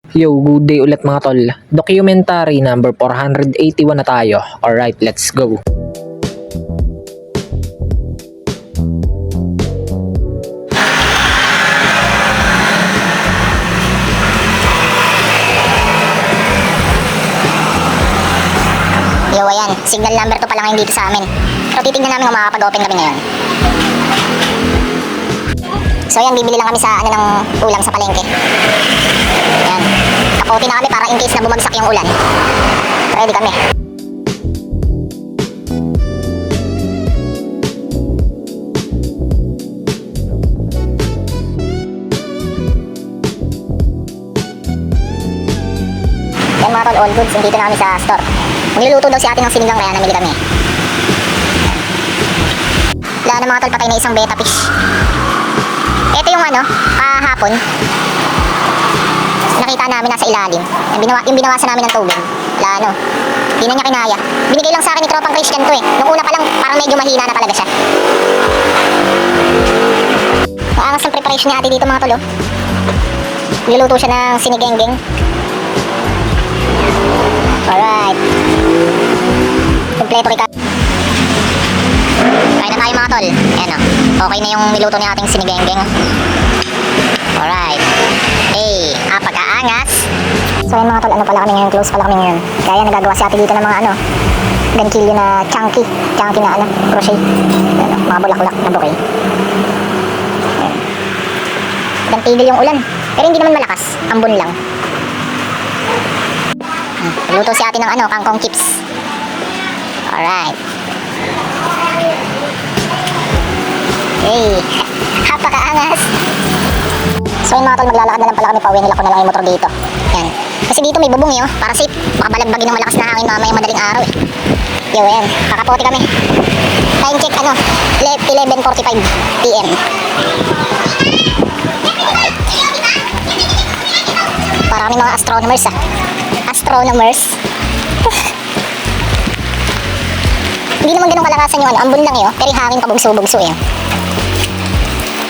Yo, good day ulit mga tol. Documentary number 481 na tayo. Alright, let's go. Yo, ayan. Signal number 2 pa lang ngayon dito sa amin. Pero titignan namin kung makakapag-open kami ngayon. So ayan, bibili lang kami sa ng ulam sa palengke. Ayan. Kapote na kami para in case na bumagsak yung ulan. Ready kami. Yan mga tol, all goods. Nandito na kami sa store. Magluluto daw si ate ng sinigang kaya namili kami. Wala na mga tol, patay na isang betta fish. Ito yung kahapon. Nakita namin nasa ilalim. Yung binawasan namin ng tubig. Wala hindi na niya kinaya. Binigay lang sa akin ni Tropang Christian to eh. Nung una pa lang, parang medyo mahina na talaga siya. Maangas ang preparation ni ate dito mga tol. Niluluto siya ng sinigenggeng. Alright. Kompleto kita. Kain na tayo mga tol. Ayan o. Okay na yung niluto ni ating sinigenggeng. Alright. Hey, pagkaangas. So yun mga tol, pala kami ngayon, close pala kami ngayon. Kaya nagagawa si ate dito ng mga ganchillo na chunky. Chunky na crochet. Ayan, mga bulaklak na bouquet. Ayan. Gantigil yung ulan. Pero hindi naman malakas. Ambon lang. Luto si ate ng kangkong chips. Alright. Hey, napakaangas. So yun mga tol, maglalakad na lang pala kami, pauwi nila ko na lang yung motor dito. Yan. Kasi dito may bubong para safe. Baka balagbagin ng malakas na hangin mamaya madaling araw eh. Yo, yan. Kakapote kami. Time check 11:45 PM. Alright. Para kami mga astronomers Astronomers. Hindi naman ganun kalakasan yung ambon lang pero yung hangin pabugso-bugso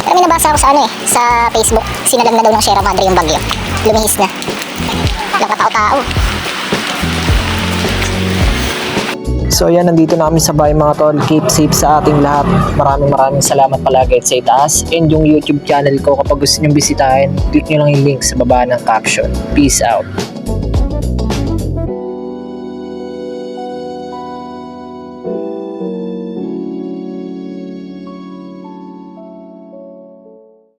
Pero may nabasa ako sa Facebook, sinalag na daw ng Sierra Madre yung bagyo. Lumihis na. Walang katao-tao. So ayan, nandito na kami sa bahay mga tol. Keep safe sa ating lahat. Maraming salamat palagi at sa itaas. And yung YouTube channel ko, kapag gusto nyo bisitahin, click nyo lang yung link sa baba ng caption. Peace out.